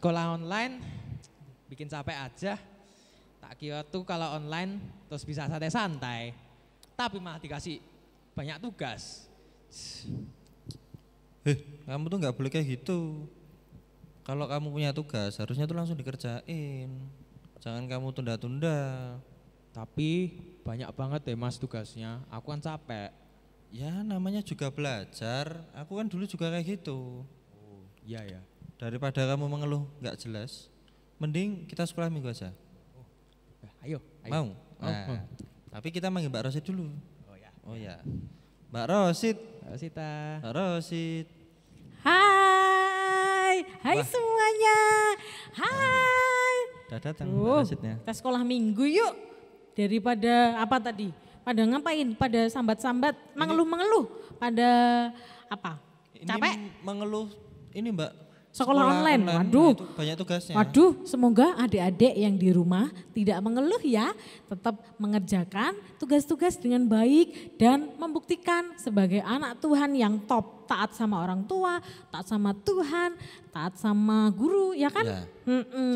sekolah online bikin capek aja. Tak kira tuh kalau online terus bisa santai-santai. Tapi malah dikasih banyak tugas. Kamu tuh nggak boleh kayak gitu. Kalau kamu punya tugas, harusnya tuh langsung dikerjain. Jangan kamu tunda-tunda. Tapi banyak banget deh mas tugasnya, aku kan capek. Ya namanya juga belajar, aku kan dulu juga kayak gitu. Oh iya ya. Daripada kamu mengeluh nggak jelas, mending kita sekolah minggu aja. Ayo. Mau? Nah, mau. tapi kita manggil Mbak Rosid dulu. Oh ya. Mbak Rosid. Sita. Mbak Rosid. Hai Wah. semuanya. Hai. Udah datang Mbak Rosidnya. Kita sekolah minggu yuk. Daripada apa tadi? Pada ngapain? Pada sambat-sambat, mengeluh-mengeluh. Pada apa? Capek? Ini mengeluh ini Mbak. Sekolah online. Nah, Waduh. itu banyak tugasnya. Waduh, semoga adik-adik yang di rumah tidak mengeluh ya, tetap mengerjakan tugas-tugas dengan baik dan membuktikan sebagai anak Tuhan yang top, taat sama orang tua, taat sama Tuhan, taat sama guru, ya kan? Ya,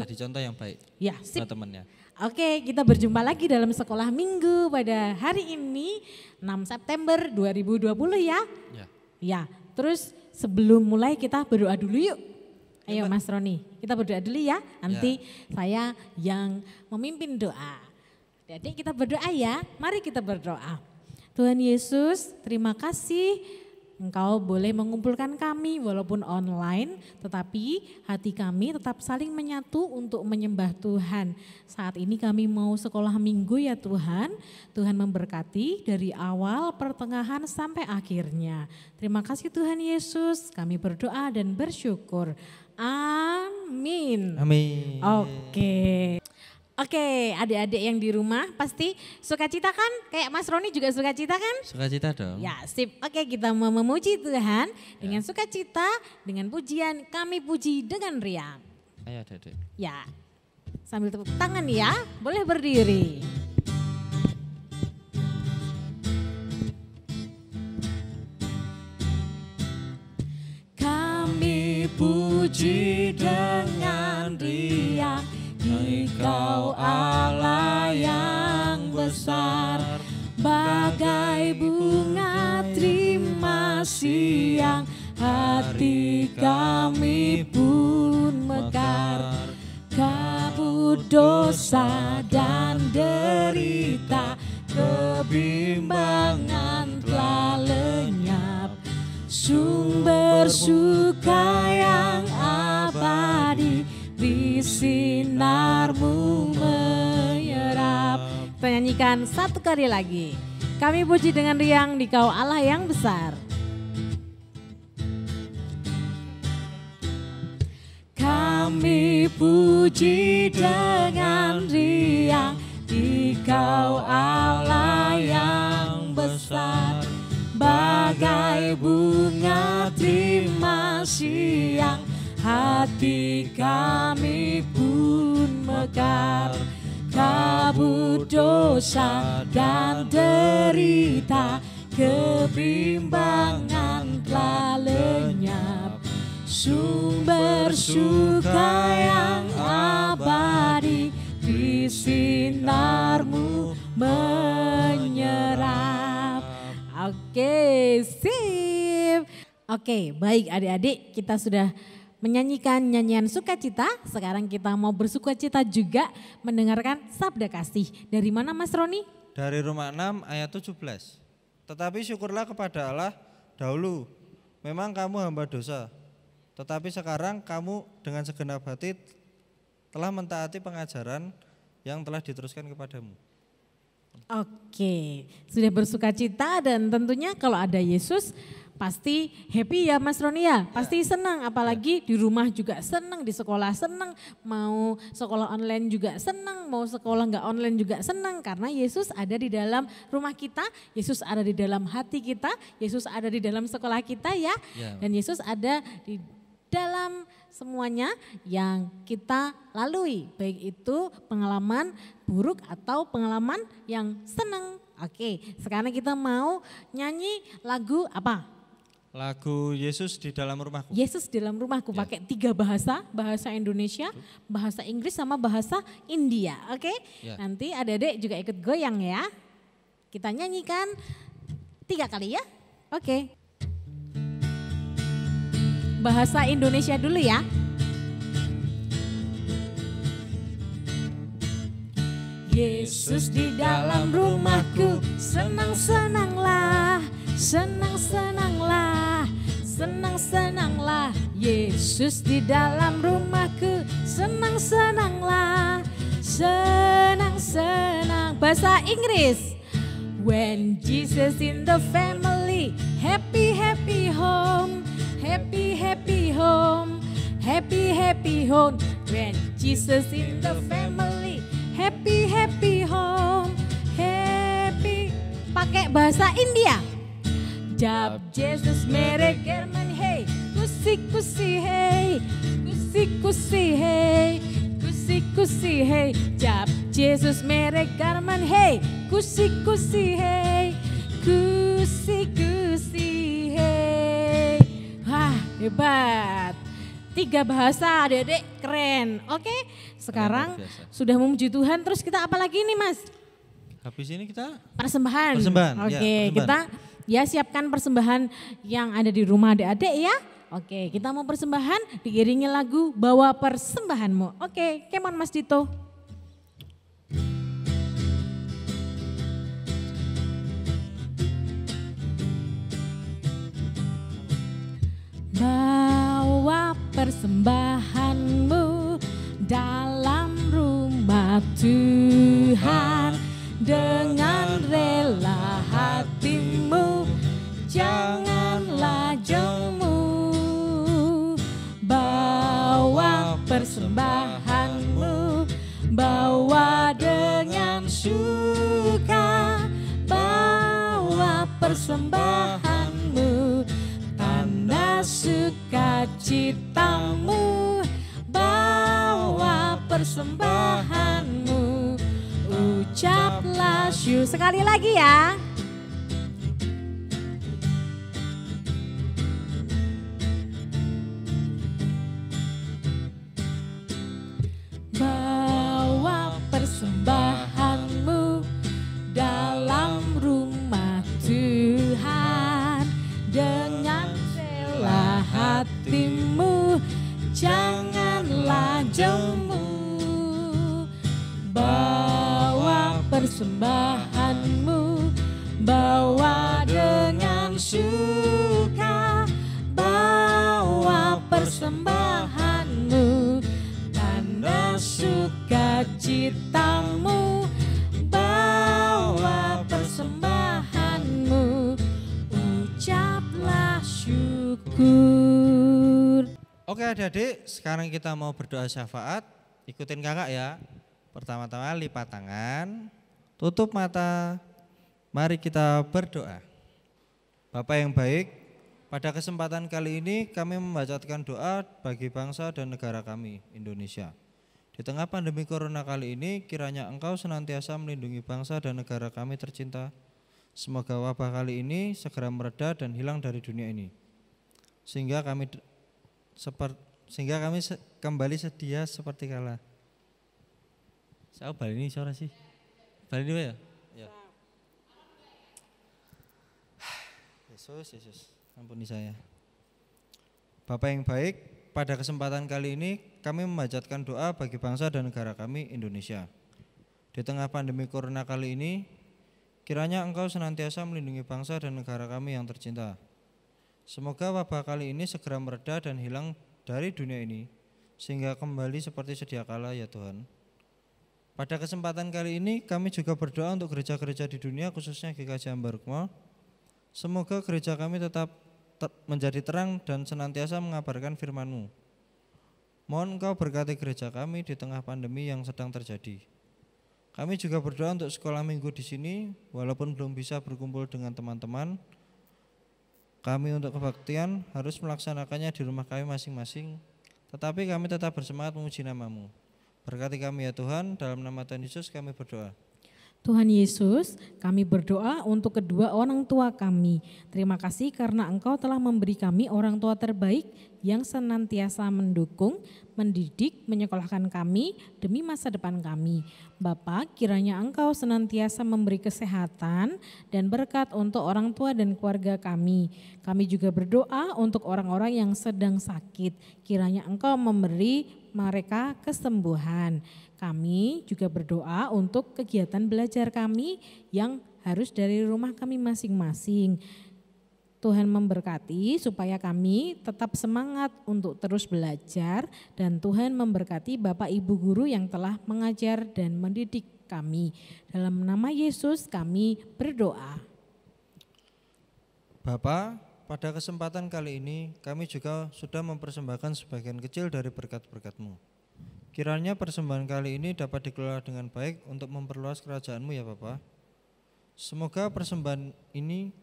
jadi contoh yang baik Ya, sip. buat temennya. Oke, kita berjumpa lagi dalam sekolah minggu pada hari ini 6 September 2020 ya. Ya, terus sebelum mulai kita berdoa dulu yuk. Ayo Mas Roni, kita berdoa dulu ya. Nanti saya yang memimpin doa. Jadi kita berdoa ya, mari kita berdoa. Tuhan Yesus, terima kasih Engkau boleh mengumpulkan kami walaupun online, tetapi hati kami tetap saling menyatu untuk menyembah Tuhan. Saat ini kami mau sekolah minggu ya Tuhan. Tuhan memberkati dari awal, pertengahan sampai akhirnya. Terima kasih Tuhan Yesus, kami berdoa dan bersyukur. Amin. Amin. Oke, adik-adik yang di rumah pasti sukacita kan? Kayak Mas Roni juga sukacita kan? Sukacita dong. Ya sip, oke kita mau memuji Tuhan dengan sukacita, dengan pujian, kami puji dengan riang. Ayo Dede. Ya, sambil tepuk tangan ya, boleh berdiri. Kami puji dengan riang, Engkau Allah yang besar, bagai bunga terima siang, hati kami pun mekar. Kabut dosa dan derita, kebimbangan telah lenyap, sumber suka yang abadi di sinarmu menyerap. Kita nyanyikan satu kali lagi. Kami puji dengan riang di Kau Allah yang besar. Kami puji dengan riang di Kau Allah yang besar, bagai bunga terima siang, hati kami pun mekar. Kabut dosa dan derita, kebimbangan telah lenyap, sumber suka yang abadi di sinarmu menyerap. Oke, sip. Oke, baik adik-adik, kita sudah menyanyikan nyanyian sukacita. Sekarang kita mau bersukacita juga mendengarkan sabda kasih. Dari mana Mas Roni? Dari Roma 6 ayat 17. Tetapi syukurlah kepada Allah dahulu, memang kamu hamba dosa, tetapi sekarang kamu dengan segenap hati telah mentaati pengajaran yang telah diteruskan kepadamu. Oke, sudah bersukacita dan tentunya kalau ada Yesus pasti happy ya Mas Roni ya, pasti senang, apalagi di rumah juga senang, di sekolah senang, mau sekolah online juga senang, mau sekolah nggak online juga senang, karena Yesus ada di dalam rumah kita, Yesus ada di dalam hati kita, Yesus ada di dalam sekolah kita ya, dan Yesus ada di dalam semuanya yang kita lalui, baik itu pengalaman buruk atau pengalaman yang senang. Oke, sekarang kita mau nyanyi lagu apa? Lagu Yesus di dalam rumahku. Yesus di dalam rumahku, pakai 3 bahasa, bahasa Indonesia, bahasa Inggris sama bahasa India, oke? Ya. Nanti adik-adik juga ikut goyang ya. Kita nyanyikan 3 kali ya, oke. Bahasa Indonesia dulu ya. Yesus di dalam rumahku, senang-senanglah, senang-senanglah, senang-senanglah. Yesus di dalam rumahku, senang-senanglah, senang-senang. Bahasa Inggris. When Jesus in the family, happy happy home, happy happy home, happy happy home. When Jesus in the family, happy happy home, happy. Pakai bahasa India. Jab Jesus mere german hey, kusi kusi hey, kusi kusi hey, kusi kusi hey. Jab Jesus mere german hey, kusi kusi hey, kusi kusi hey. Wah, hebat. 3 bahasa adik-adik keren. Oke, sekarang sudah memuji Tuhan, terus kita apa lagi nih Mas? Habis ini kita persembahan. Persembahan. Oke, Ya, persembahan. kita ya siapkan persembahan yang ada di rumah adik-adik ya. Oke, kita mau persembahan diiringi lagu Bawa Persembahanmu. Oke, come on Mas Dito. Bawa persembahanmu dalam rumah Tuhan, dengan rela hatimu, janganlah jemu. Bawa persembahanmu, bawa dengan suka, bawa persembahanmu, tanda sukacitamu, bawa persembahanmu, ucaplah syukur. Sekali lagi ya. Bawa persembahanmu dalam rumah Tuhan, dengan rela hatimu, janganlah jemu. Bawa persembahanmu, bawa dengan suka, bawa persembahanmu, tanda sukacitamu, bawa persembahanmu, ucaplah syukur. Oke adik-adik, sekarang kita mau berdoa syafaat. Ikutin kakak ya. Pertama-tama lipat tangan, tutup mata, mari kita berdoa. Bapak yang baik, pada kesempatan kali ini kami membacakan doa bagi bangsa dan negara kami, Indonesia. Di tengah pandemi corona kali ini, kiranya Engkau senantiasa melindungi bangsa dan negara kami tercinta. Semoga wabah kali ini segera mereda dan hilang dari dunia ini. Sehingga kami kembali sedia seperti kala. Saya balik ini suara sih. Balik ini ya? Ya. Yesus, ampuni saya. Bapak yang baik, pada kesempatan kali ini kami memanjatkan doa bagi bangsa dan negara kami, Indonesia. Di tengah pandemi corona kali ini, kiranya Engkau senantiasa melindungi bangsa dan negara kami yang tercinta. Semoga wabah kali ini segera mereda dan hilang dari dunia ini, sehingga kembali seperti sedia kala ya Tuhan. Pada kesempatan kali ini kami juga berdoa untuk gereja-gereja di dunia, khususnya GKJ Ambarukmo. Semoga gereja kami tetap menjadi terang dan senantiasa mengabarkan firman-Mu. Mohon Engkau berkati gereja kami di tengah pandemi yang sedang terjadi. Kami juga berdoa untuk sekolah minggu di sini, walaupun belum bisa berkumpul dengan teman-teman. Kami untuk kebaktian harus melaksanakannya di rumah kami masing-masing, tetapi kami tetap bersemangat memuji nama-Mu. Berkati kami ya Tuhan, dalam nama Tuhan Yesus kami berdoa. Tuhan Yesus, kami berdoa untuk kedua orang tua kami. Terima kasih karena Engkau telah memberi kami orang tua terbaik yang senantiasa mendukung, mendidik, menyekolahkan kami demi masa depan kami. Bapa, kiranya Engkau senantiasa memberi kesehatan dan berkat untuk orang tua dan keluarga kami. Kami juga berdoa untuk orang-orang yang sedang sakit. Kiranya Engkau memberi mereka kesembuhan. Kami juga berdoa untuk kegiatan belajar kami yang harus dari rumah kami masing-masing. Tuhan memberkati supaya kami tetap semangat untuk terus belajar dan Tuhan memberkati Bapak Ibu guru yang telah mengajar dan mendidik kami. Dalam nama Yesus kami berdoa. Bapa, pada kesempatan kali ini kami juga sudah mempersembahkan sebagian kecil dari berkat-berkat-Mu. Kiranya persembahan kali ini dapat dikelola dengan baik untuk memperluas kerajaan-Mu ya Bapa. Semoga persembahan ini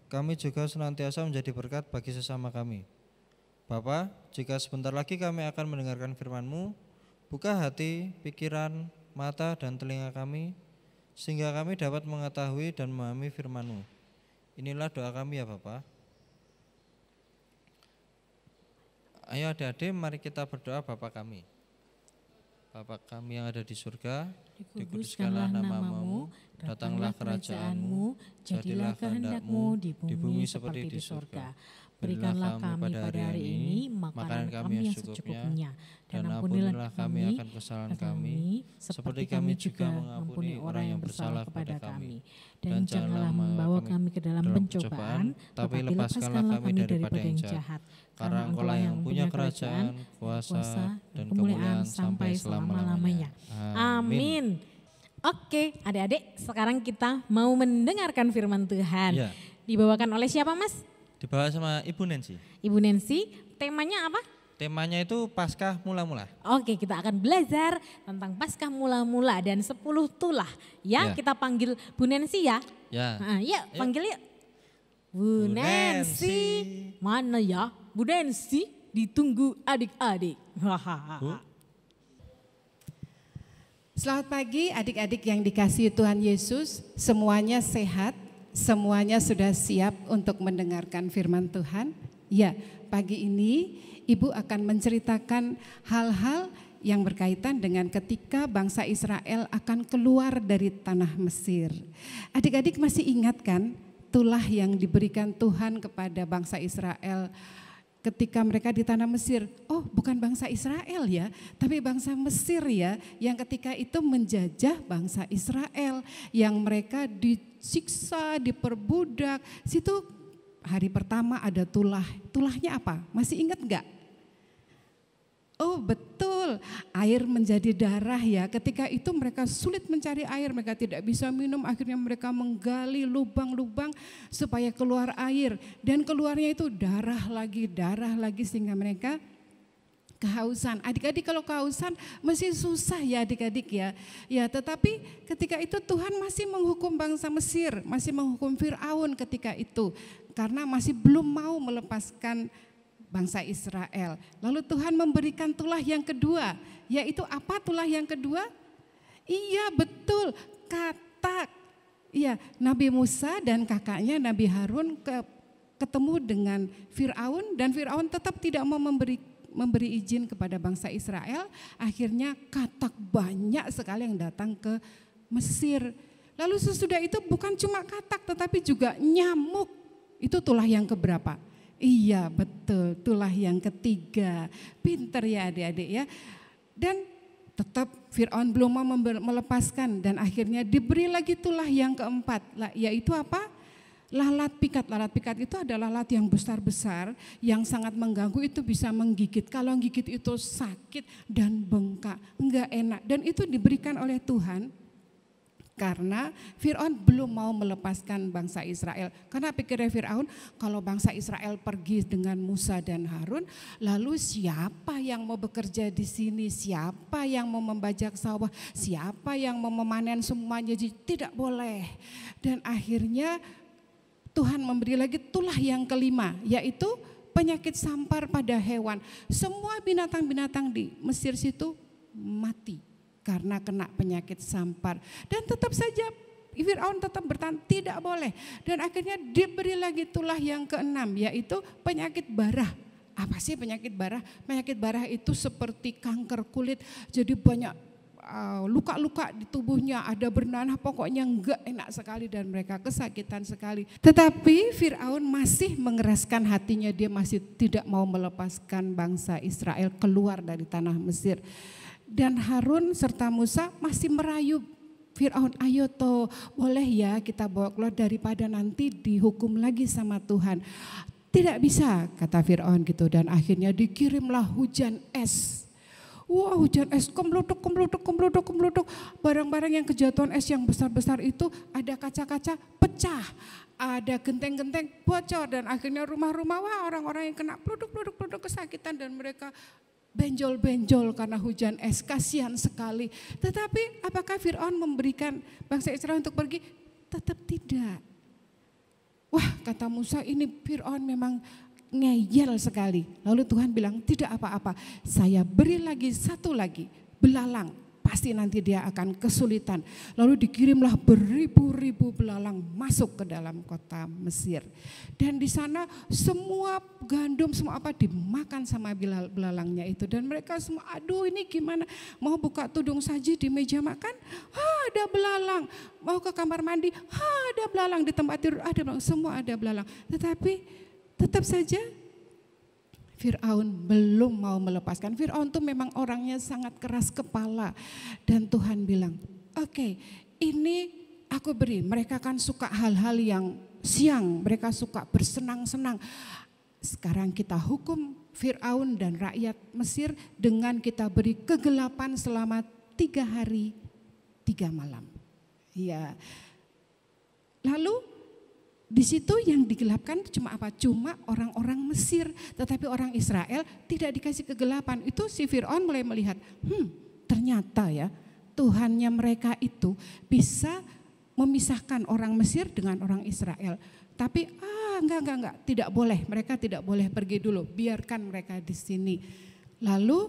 kami juga senantiasa menjadi berkat bagi sesama kami. Bapa, jika sebentar lagi kami akan mendengarkan firman-Mu, buka hati, pikiran, mata dan telinga kami, sehingga kami dapat mengetahui dan memahami firman-Mu. Inilah doa kami ya Bapa. Ayo adik-adik, mari kita berdoa Bapa kami. Bapa kami yang ada di surga, dikuduskanlah nama-Mu, datanglah kerajaan-Mu, jadilah kehendak-Mu di bumi seperti di surga. Berikanlah kami pada hari ini makanan kami yang secukupnya, dan ampunilah kami akan kesalahan kami, seperti kami juga mengampuni orang yang bersalah kepada kami. Dan janganlah membawa kami ke dalam pencobaan, tapi lepaskanlah kami daripada yang jahat. Karena Engkaulah yang punya kerajaan, kuasa, dan kemuliaan sampai selama-lamanya. Amin. Oke, adik-adik, sekarang kita mau mendengarkan firman Tuhan. Ya. Dibawakan oleh siapa, Mas? Dibawa sama Ibu Nancy. Ibu Nancy, temanya apa? Temanya itu Paskah mula-mula. Oke, kita akan belajar tentang Paskah mula-mula dan 10 tulah. Ya, kita panggil Bu Nancy ya. Ya. Nah, yuk, panggil yuk. Bu Nancy. Mana ya? Bu Nancy, ditunggu adik-adik. Selamat pagi adik-adik yang dikasihi Tuhan Yesus. Semuanya sehat, semuanya sudah siap untuk mendengarkan firman Tuhan. Ya, pagi ini Ibu akan menceritakan hal-hal yang berkaitan dengan ketika bangsa Israel akan keluar dari tanah Mesir. Adik-adik masih ingat kan tulah yang diberikan Tuhan kepada bangsa Israel ketika mereka di tanah Mesir? Oh, bukan bangsa Israel ya, tapi bangsa Mesir ya, yang ketika itu menjajah bangsa Israel, yang mereka disiksa, diperbudak. Situ hari pertama ada tulah. Tulahnya apa? Masih ingat enggak? Oh betul, air menjadi darah ya. Ketika itu mereka sulit mencari air, mereka tidak bisa minum, akhirnya mereka menggali lubang-lubang supaya keluar air. Dan keluarnya itu darah lagi sehingga mereka kehausan. Adik-adik kalau kehausan masih susah ya adik-adik ya. Ya tetapi ketika itu Tuhan masih menghukum bangsa Mesir, masih menghukum Fir'aun ketika itu. Karena masih belum mau melepaskan bangsa Israel. Lalu Tuhan memberikan tulah yang kedua, yaitu apa tulah yang kedua? Iya betul, katak. Iya, Nabi Musa dan kakaknya Nabi Harun ketemu dengan Fir'aun dan Fir'aun tetap tidak mau memberi izin kepada bangsa Israel. Akhirnya katak banyak sekali yang datang ke Mesir. Lalu sesudah itu bukan cuma katak tetapi juga nyamuk. Itu tulah yang keberapa? Iya betul, tulah yang ketiga. Pinter ya adik-adik ya. Dan tetap Fir'aun belum mau melepaskan dan akhirnya diberi lagi tulah yang keempat. Yaitu apa? Lalat pikat. Lalat pikat itu adalah lalat yang besar-besar yang sangat mengganggu, itu bisa menggigit. Kalau gigit itu sakit dan bengkak, enggak enak. Dan itu diberikan oleh Tuhan karena Fir'aun belum mau melepaskan bangsa Israel. Karena pikirnya Fir'aun, kalau bangsa Israel pergi dengan Musa dan Harun, lalu siapa yang mau bekerja di sini? Siapa yang mau membajak sawah? Siapa yang mau memanen semuanya? Jadi tidak boleh. Dan akhirnya Tuhan memberi lagi tulah yang kelima, yaitu penyakit sampar pada hewan. Semua binatang-binatang di Mesir situ mati. karena kena penyakit sampar. Dan tetap saja Firaun tetap bertahan, tidak boleh. Dan akhirnya diberi lagi tulah yang keenam, yaitu penyakit barah. Apa sih penyakit barah? Penyakit barah itu seperti kanker kulit, jadi banyak luka-luka di tubuhnya, ada bernanah, pokoknya enggak enak sekali dan mereka kesakitan sekali. Tetapi Firaun masih mengeraskan hatinya, dia masih tidak mau melepaskan bangsa Israel keluar dari tanah Mesir. Dan Harun serta Musa masih merayu Firaun, ayo toh boleh ya kita bawa keluar daripada nanti dihukum lagi sama Tuhan. Tidak bisa kata Firaun gitu, dan akhirnya dikirimlah hujan es. Wah, hujan es kembluduk. Barang-barang yang kejatuhan es yang besar-besar itu, ada kaca-kaca pecah, ada genteng-genteng bocor, dan akhirnya rumah-rumah, wah orang-orang yang kena pluduk kesakitan dan mereka benjol-benjol karena hujan es, kasihan sekali. Tetapi apakah Firaun memberikan bangsa Israel untuk pergi? Tetap tidak. Wah, kata Musa, ini Firaun memang ngeyel sekali. Lalu Tuhan bilang, tidak apa-apa, saya beri lagi satu lagi, belalang. Pasti nanti dia akan kesulitan. Lalu dikirimlah beribu-ribu belalang masuk ke dalam kota Mesir. Dan di sana semua gandum, semua apa dimakan sama belalangnya itu. Dan mereka semua, aduh ini gimana, mau buka tudung saji di meja makan, ada belalang. Mau ke kamar mandi, ada belalang, di tempat tidur ada belalang, semua ada belalang. Tetapi tetap saja Firaun belum mau melepaskan. Firaun tuh memang orangnya sangat keras kepala. Dan Tuhan bilang, oke, ini aku beri. Mereka kan suka hal-hal yang siang, mereka suka bersenang-senang. Sekarang kita hukum Firaun dan rakyat Mesir dengan kita beri kegelapan selama 3 hari 3 malam. Ya. Lalu di situ yang digelapkan cuma apa? Cuma orang-orang Mesir, tetapi orang Israel tidak dikasih kegelapan. Itu si Firaun mulai melihat, ternyata ya Tuhannya mereka itu bisa memisahkan orang Mesir dengan orang Israel. Tapi enggak, tidak boleh, mereka tidak boleh pergi dulu, biarkan mereka di sini. Lalu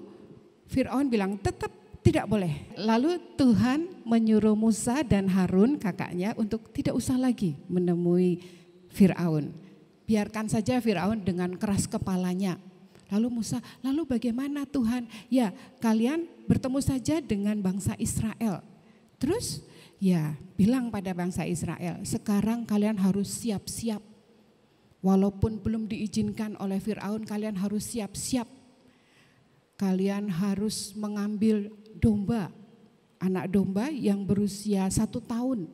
Firaun bilang tetap tidak boleh. Lalu Tuhan menyuruh Musa dan Harun kakaknya untuk tidak usah lagi menemui Firaun. Biarkan saja Firaun dengan keras kepalanya. Lalu Musa, lalu bagaimana Tuhan? Ya, kalian bertemu saja dengan bangsa Israel. Terus ya bilang pada bangsa Israel, sekarang kalian harus siap-siap. Walaupun belum diizinkan oleh Firaun, kalian harus siap-siap. Kalian harus mengambil domba, anak domba yang berusia 1 tahun.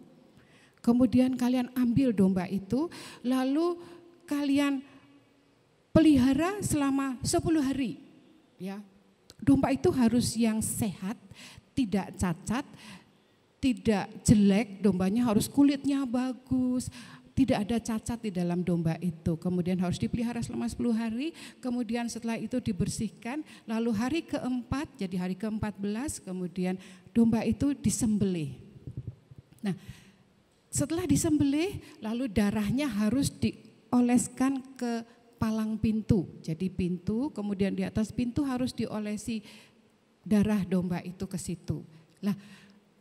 Kemudian kalian ambil domba itu, lalu kalian pelihara selama 10 hari. Ya, domba itu harus yang sehat, tidak cacat, tidak jelek, dombanya harus kulitnya bagus, tidak ada cacat di dalam domba itu. Kemudian harus dipelihara selama 10 hari, kemudian setelah itu dibersihkan, lalu hari keempat, jadi hari ke-14, kemudian domba itu disembelih. Nah, setelah disembelih, lalu darahnya harus dioleskan ke palang pintu. Jadi pintu, kemudian di atas pintu harus diolesi darah domba itu ke situ. Nah,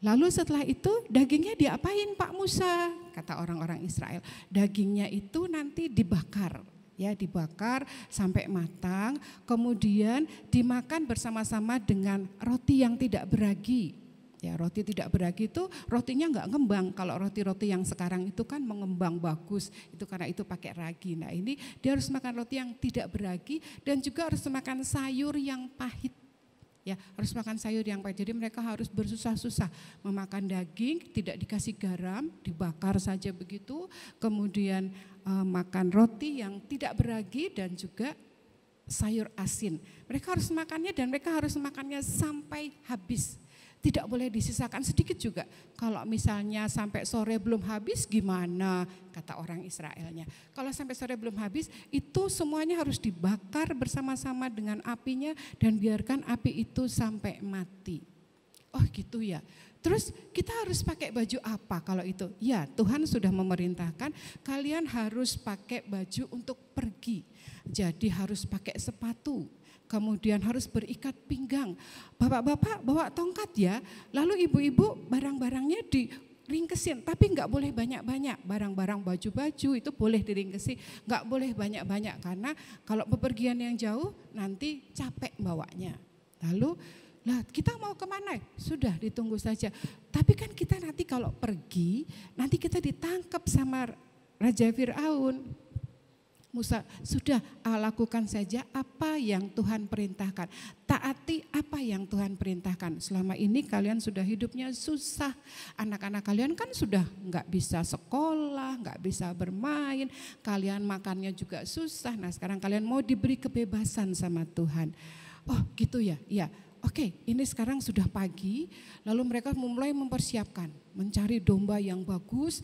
lalu setelah itu dagingnya diapain Pak Musa? Kata orang-orang Israel. Dagingnya itu nanti dibakar, ya dibakar sampai matang, kemudian dimakan bersama-sama dengan roti yang tidak beragi. Ya, roti tidak beragi itu rotinya enggak ngembang. Kalau roti-roti yang sekarang itu kan mengembang bagus, itu karena itu pakai ragi. Nah, ini dia harus makan roti yang tidak beragi dan juga harus makan sayur yang pahit. Ya, harus makan sayur yang pahit. Jadi mereka harus bersusah-susah memakan daging, tidak dikasih garam, dibakar saja begitu. Kemudian makan roti yang tidak beragi dan juga sayur asin. Mereka harus makannya dan mereka harus makannya sampai habis. Tidak boleh disisakan sedikit juga. Kalau misalnya sampai sore belum habis gimana, kata orang Israelnya. Kalau sampai sore belum habis itu semuanya harus dibakar bersama-sama dengan apinya dan biarkan api itu sampai mati. Oh gitu ya. Terus kita harus pakai baju apa kalau itu? Ya, Tuhan sudah memerintahkan kalian harus pakai baju untuk pergi. Jadi harus pakai sepatu. kemudian harus berikat pinggang. Bapak-bapak bawa tongkat ya, lalu ibu-ibu barang-barangnya diringkesin, tapi enggak boleh banyak-banyak. Barang-barang baju-baju itu boleh diringkesi, enggak boleh banyak-banyak karena kalau bepergian yang jauh nanti capek bawanya. Lalu kita mau kemana? Sudah ditunggu saja. Tapi kan kita nanti kalau pergi, nanti kita ditangkap sama Raja Fir'aun. Musa, sudah lakukan saja apa yang Tuhan perintahkan. Taati apa yang Tuhan perintahkan. Selama ini kalian sudah hidupnya susah. Anak-anak kalian kan sudah enggak bisa sekolah, enggak bisa bermain. Kalian makannya juga susah. Nah sekarang kalian mau diberi kebebasan sama Tuhan. Oh gitu ya, iya. Oke, ini sekarang sudah pagi, lalu mereka mulai mempersiapkan, mencari domba yang bagus,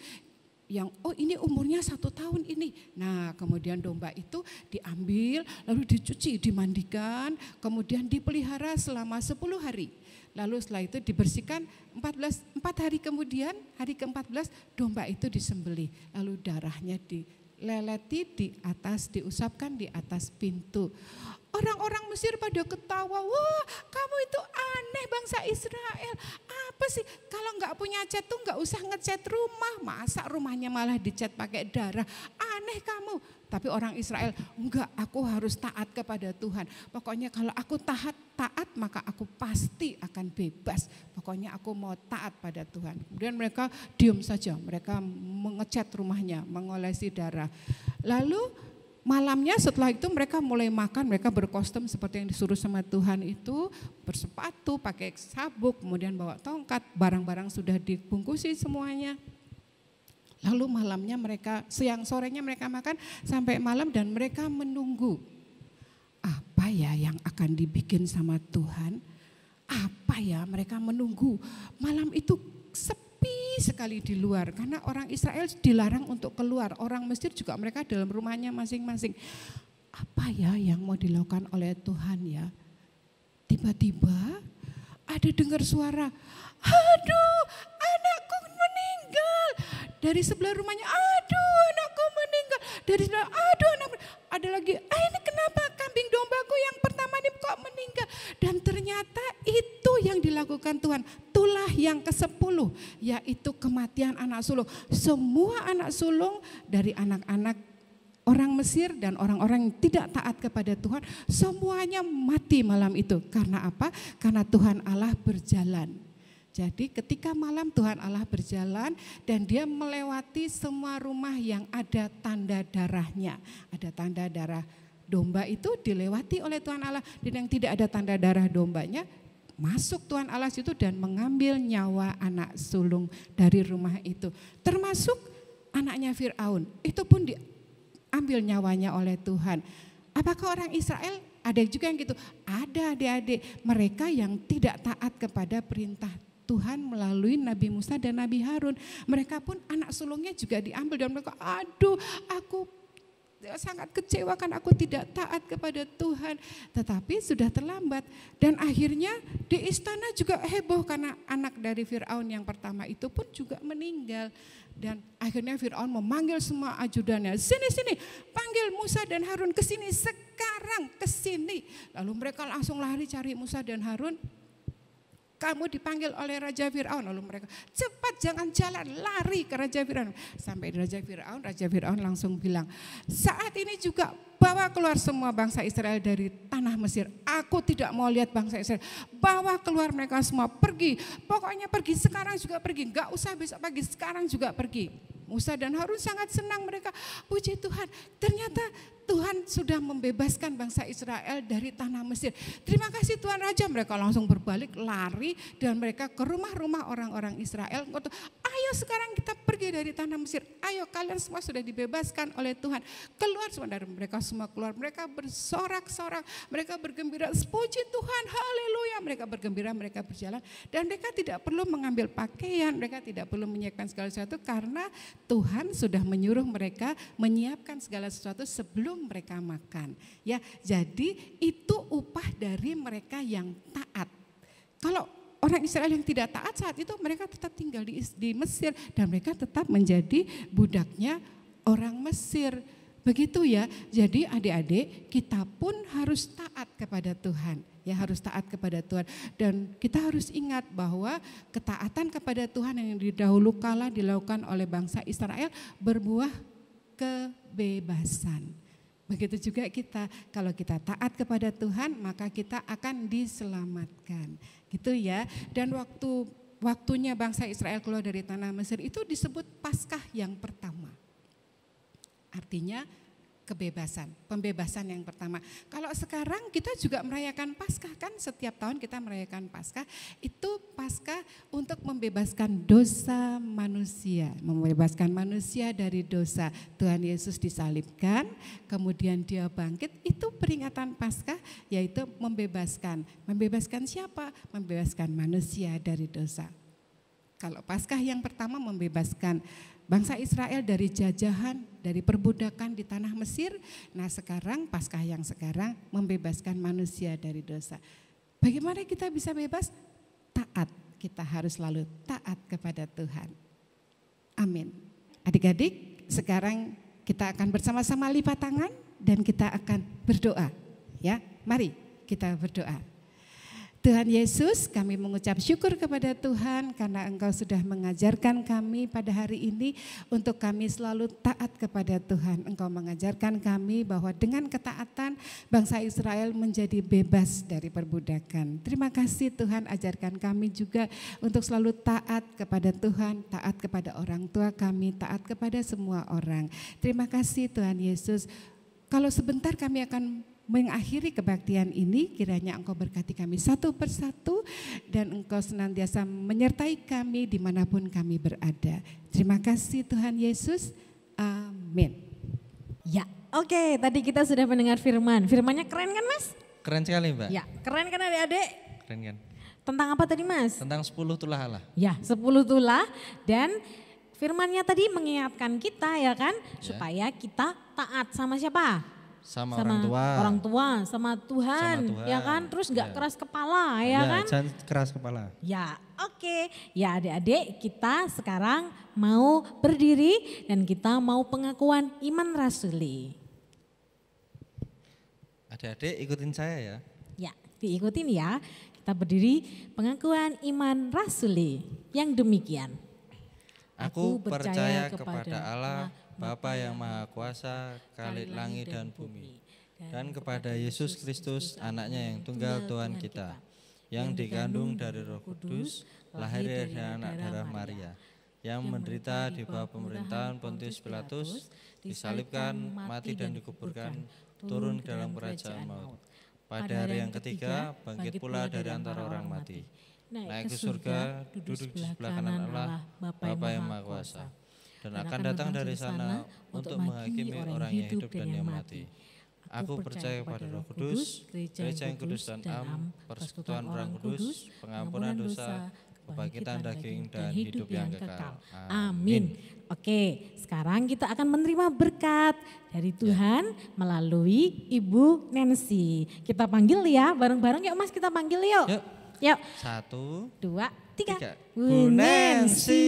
yang ini umurnya 1 tahun ini. Nah kemudian domba itu diambil, lalu dicuci, dimandikan, kemudian dipelihara selama 10 hari. Lalu setelah itu dibersihkan 4 hari kemudian, hari ke-14 domba itu disembelih. Lalu darahnya dileleti di atas, diusapkan di atas pintu. Orang-orang Mesir pada ketawa, wah kamu itu aneh bangsa Israel. Apa sih kalau nggak punya cat tuh nggak usah ngecat rumah. Masa rumahnya malah dicat pakai darah, aneh kamu. Tapi orang Israel, enggak, aku harus taat kepada Tuhan. Pokoknya kalau aku taat maka aku pasti akan bebas. Pokoknya aku mau taat pada Tuhan. Kemudian mereka diam saja, mereka mengecat rumahnya, mengolesi darah. Lalu malamnya setelah itu mereka mulai makan, mereka berkostum seperti yang disuruh sama Tuhan itu, bersepatu, pakai sabuk, kemudian bawa tongkat, barang-barang sudah dibungkusi semuanya. Lalu malamnya mereka, sorenya mereka makan sampai malam dan mereka menunggu. Apa ya yang akan dibikin sama Tuhan? Apa ya mereka menunggu? Malam itu sepi sekali di luar karena orang Israel dilarang untuk keluar. Orang Mesir juga mereka dalam rumahnya masing-masing. Apa ya yang mau dilakukan oleh Tuhan ya? Tiba-tiba ada dengar suara, aduh anakku meninggal. Dari sebelah rumahnya, aduh anakku meninggal. Dari sebelah, aduh anakku. Ada lagi, ini kenapa kambing dombaku yang pertama ini kok meninggal. Dan ternyata itu yang dilakukan Tuhan. Itulah yang ke-10, yaitu kematian anak sulung. Semua anak sulung dari anak-anak orang Mesir dan orang-orang yang tidak taat kepada Tuhan, semuanya mati malam itu. Karena apa? Karena Tuhan Allah berjalan. Jadi ketika malam Tuhan Allah berjalan dan dia melewati semua rumah yang ada tanda darahnya. Ada tanda darah domba itu dilewati oleh Tuhan Allah. Dan yang tidak ada tanda darah dombanya, masuk Tuhan Allah situ dan mengambil nyawa anak sulung dari rumah itu. Termasuk anaknya Fir'aun, itu pun diambil nyawanya oleh Tuhan. Apakah orang Israel ada juga yang gitu? Ada adik-adik mereka yang tidak taat kepada perintah Tuhan melalui Nabi Musa dan Nabi Harun. Mereka pun anak sulungnya juga diambil dan mereka, aduh aku sangat kecewa kan aku tidak taat kepada Tuhan. Tetapi sudah terlambat dan akhirnya di istana juga heboh karena anak dari Fir'aun yang pertama itu pun juga meninggal. Dan akhirnya Fir'aun memanggil semua ajudannya, sini, panggil Musa dan Harun ke sini, sekarang ke sini. Lalu mereka langsung lari cari Musa dan Harun. Kamu dipanggil oleh Raja Fir'aun. Lalu mereka, cepat jangan jalan, lari ke Raja Fir'aun. Sampai Raja Fir'aun langsung bilang, saat ini juga bawa keluar semua bangsa Israel dari tanah Mesir. Aku tidak mau lihat bangsa Israel. Bawa keluar mereka semua, pergi. Pokoknya pergi, sekarang juga pergi. Enggak usah besok pagi, sekarang juga pergi. Musa dan Harun sangat senang mereka, puji Tuhan. Ternyata Tuhan sudah membebaskan bangsa Israel dari tanah Mesir. Terima kasih Tuhan Raja, mereka langsung berbalik, lari dan mereka ke rumah-rumah orang-orang Israel. Ayo sekarang kita pergi dari tanah Mesir, ayo kalian semua sudah dibebaskan oleh Tuhan. Keluar semua dari mereka, semua keluar, mereka bersorak-sorak, mereka bergembira, puji Tuhan, haleluya. Mereka bergembira, mereka berjalan dan mereka tidak perlu mengambil pakaian, mereka tidak perlu menyiapkan segala sesuatu karena Tuhan sudah menyuruh mereka menyiapkan segala sesuatu sebelum mereka makan. Ya, jadi itu upah dari mereka yang taat. Kalau orang Israel yang tidak taat saat itu mereka tetap tinggal di Mesir dan mereka tetap menjadi budaknya orang Mesir. Begitu ya, jadi adik-adik kita pun harus taat kepada Tuhan. Ya, harus taat kepada Tuhan. Dan kita harus ingat bahwa ketaatan kepada Tuhan yang dahulu kala dilakukan oleh bangsa Israel berbuah kebebasan. Begitu juga kita, kalau kita taat kepada Tuhan maka kita akan diselamatkan. Gitu ya. Dan waktunya bangsa Israel keluar dari tanah Mesir itu disebut Paskah yang pertama. Artinya kebebasan, pembebasan yang pertama. Kalau sekarang kita juga merayakan Paskah kan, setiap tahun kita merayakan Paskah. Itu Paskah untuk membebaskan dosa manusia, membebaskan manusia dari dosa. Tuhan Yesus disalibkan, kemudian dia bangkit. Itu peringatan Paskah, yaitu membebaskan. Membebaskan siapa? Membebaskan manusia dari dosa. Kalau Paskah yang pertama membebaskan bangsa Israel dari jajahan, dari perbudakan di tanah Mesir. Nah sekarang Paskah yang sekarang membebaskan manusia dari dosa. Bagaimana kita bisa bebas? Taat, kita harus selalu taat kepada Tuhan. Amin. Adik-adik, sekarang kita akan bersama-sama lipat tangan dan kita akan berdoa. Ya, mari kita berdoa. Tuhan Yesus, kami mengucap syukur kepada Tuhan karena Engkau sudah mengajarkan kami pada hari ini untuk kami selalu taat kepada Tuhan. Engkau mengajarkan kami bahwa dengan ketaatan bangsa Israel menjadi bebas dari perbudakan. Terima kasih Tuhan, ajarkan kami juga untuk selalu taat kepada Tuhan, taat kepada orang tua kami, taat kepada semua orang. Terima kasih Tuhan Yesus. Kalau sebentar kami akan mengakhiri kebaktian ini, kiranya Engkau berkati kami satu persatu dan Engkau senantiasa menyertai kami dimanapun kami berada. Terima kasih Tuhan Yesus, amin. Ya, oke, tadi kita sudah mendengar firman. Firmannya keren kan Mas? Keren sekali Mbak. Ya, keren kan adik-adik? Keren kan. Tentang apa tadi Mas? Tentang 10 tulah Allah. Ya, 10 tulah dan firmannya tadi mengingatkan kita ya kan, supaya kita taat sama siapa? Sama orang tua, sama Tuhan, ya kan, terus gak keras kepala ya kan. Jangan keras kepala. Ya oke, ya adik-adik kita sekarang mau berdiri dan kita mau pengakuan iman rasuli. Adik-adik ikutin saya ya. Ya diikutin ya, kita berdiri pengakuan iman rasuli yang demikian. Aku percaya kepada Allah, Bapa yang Maha Kuasa, Khalik langit dan bumi, dan kepada Yesus Kristus, anaknya yang tunggal Tuhan kita, yang dikandung dari Roh Kudus, lahir dari anak darah Maria, yang menderita di bawah pemerintahan Pontius Pilatus, disalibkan, mati dan dikuburkan, turun dalam kerajaan maut. Pada hari yang ketiga, bangkit pula dari antara orang mati, naik ke surga, duduk di sebelah kanan Allah, Bapa yang Maha Kuasa, dan akan datang dari sana untuk menghakimi orang yang hidup dan yang mati. Aku percaya kepada Roh Kudus, Gereja yang kudus dan am, persekutuan orang kudus, pengampunan dosa, kebangkitan daging dan hidup yang kekal. Amin. Oke, sekarang kita akan menerima berkat dari Tuhan melalui Ibu Nancy. Kita panggil ya, bareng-bareng yuk Mas, kita panggil yuk. Yuk. 1, 2, 3. Bu Nancy.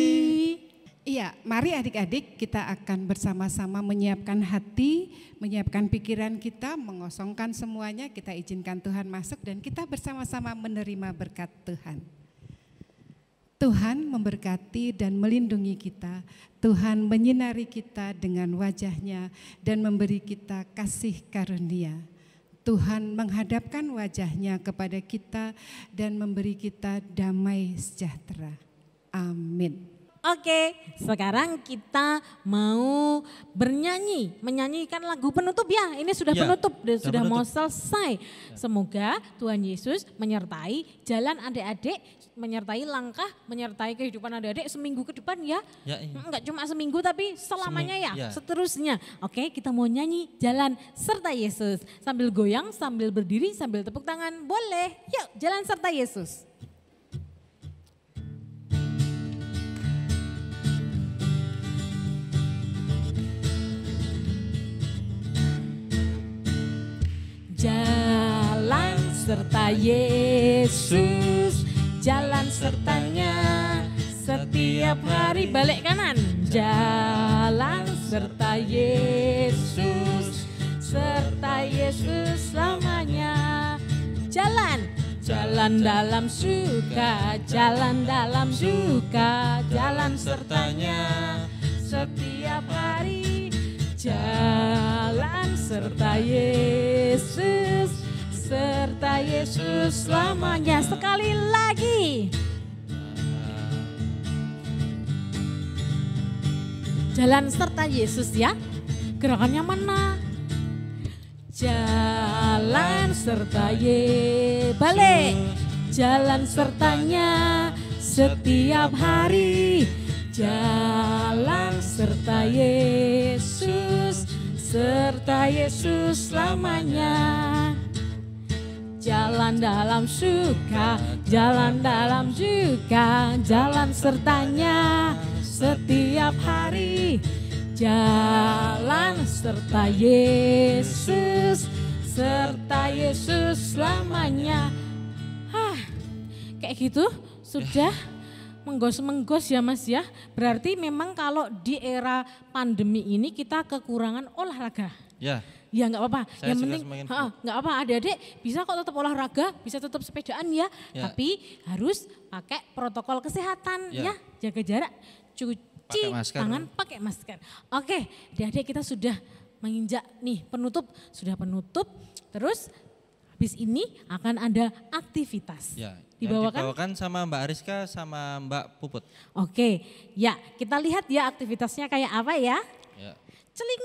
Iya, mari adik-adik kita akan bersama-sama menyiapkan hati, menyiapkan pikiran kita, mengosongkan semuanya, kita izinkan Tuhan masuk dan kita bersama-sama menerima berkat Tuhan. Tuhan memberkati dan melindungi kita, Tuhan menyinari kita dengan wajah-Nya dan memberi kita kasih karunia. Tuhan menghadapkan wajah-Nya kepada kita dan memberi kita damai sejahtera. Amin. Oke, sekarang kita mau bernyanyi, menyanyikan lagu penutup ya. Ini sudah penutup, sudah mau selesai. Semoga Tuhan Yesus menyertai jalan adik-adik, menyertai langkah, menyertai kehidupan adik-adik seminggu ke depan ya. Enggak cuma seminggu tapi selamanya ya, seterusnya. Oke, kita mau nyanyi jalan serta Yesus. Sambil goyang, sambil berdiri, sambil tepuk tangan, boleh. Yuk, jalan serta Yesus. Jalan serta Yesus, jalan sertanya setiap hari. Balik kanan. Jalan serta Yesus, serta Yesus selamanya. Jalan, jalan dalam suka, jalan dalam duka, jalan sertanya setiap hari. Jalan serta Yesus, serta Yesus selamanya. Sekali lagi. Jalan serta Yesus ya. Gerakannya mana? Jalan serta Yesus. Balik. Jalan sertanya setiap hari. Jalan serta Yesus, serta Yesus selamanya. Jalan dalam suka, jalan dalam duka, jalan sertanya setiap hari. Jalan serta Yesus, serta Yesus selamanya. Kayak gitu sudah menggos-menggos ya Mas ya. Berarti memang kalau di era pandemi ini kita kekurangan olahraga. Ya. Ya nggak apa-apa. Yang penting nggak apa, adik-adik bisa kok tetap olahraga, bisa tetap sepedaan ya. Tapi harus pakai protokol kesehatan ya. Jaga jarak, cuci tangan, pakai masker. Oke, adik-adik kita sudah menginjak nih penutup, sudah penutup. Terus habis ini akan ada aktivitas. Ya. Dibawakan sama Mbak Ariska sama Mbak Puput. Oke, ya kita lihat ya aktivitasnya kayak apa ya. Celing.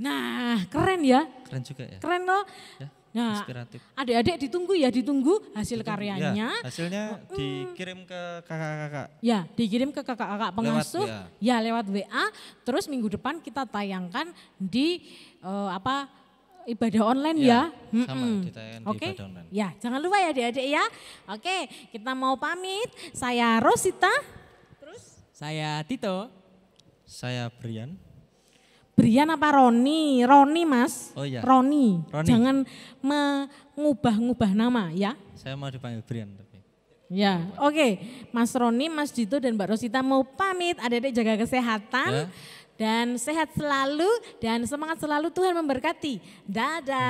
Nah, keren ya. Keren juga ya. Keren loh. Ya, Nah, inspiratif. adik-adik ditunggu ya, ditunggu hasil karyanya. Ya, hasilnya dikirim ke kakak-kakak. Ya, dikirim ke kakak-kakak pengasuh. WA. Ya, lewat WA. Terus minggu depan kita tayangkan di ibadah online ya. Sama, ditayangkan di Oke. ibadah online. Ya, jangan lupa ya adik-adik ya. Oke, kita mau pamit. Saya Rosita. Saya Tito. Saya Brian. Brian apa Roni? Roni Mas. Oh iya. Roni. Roni. Jangan mengubah-ngubah nama ya. Saya mau dipanggil Brian tapi. Ya, oke. Mas Roni, Mas Dito dan Mbak Rosita mau pamit. Adik-adik jaga kesehatan. Ya. Dan sehat selalu dan semangat selalu, Tuhan memberkati. Dadah.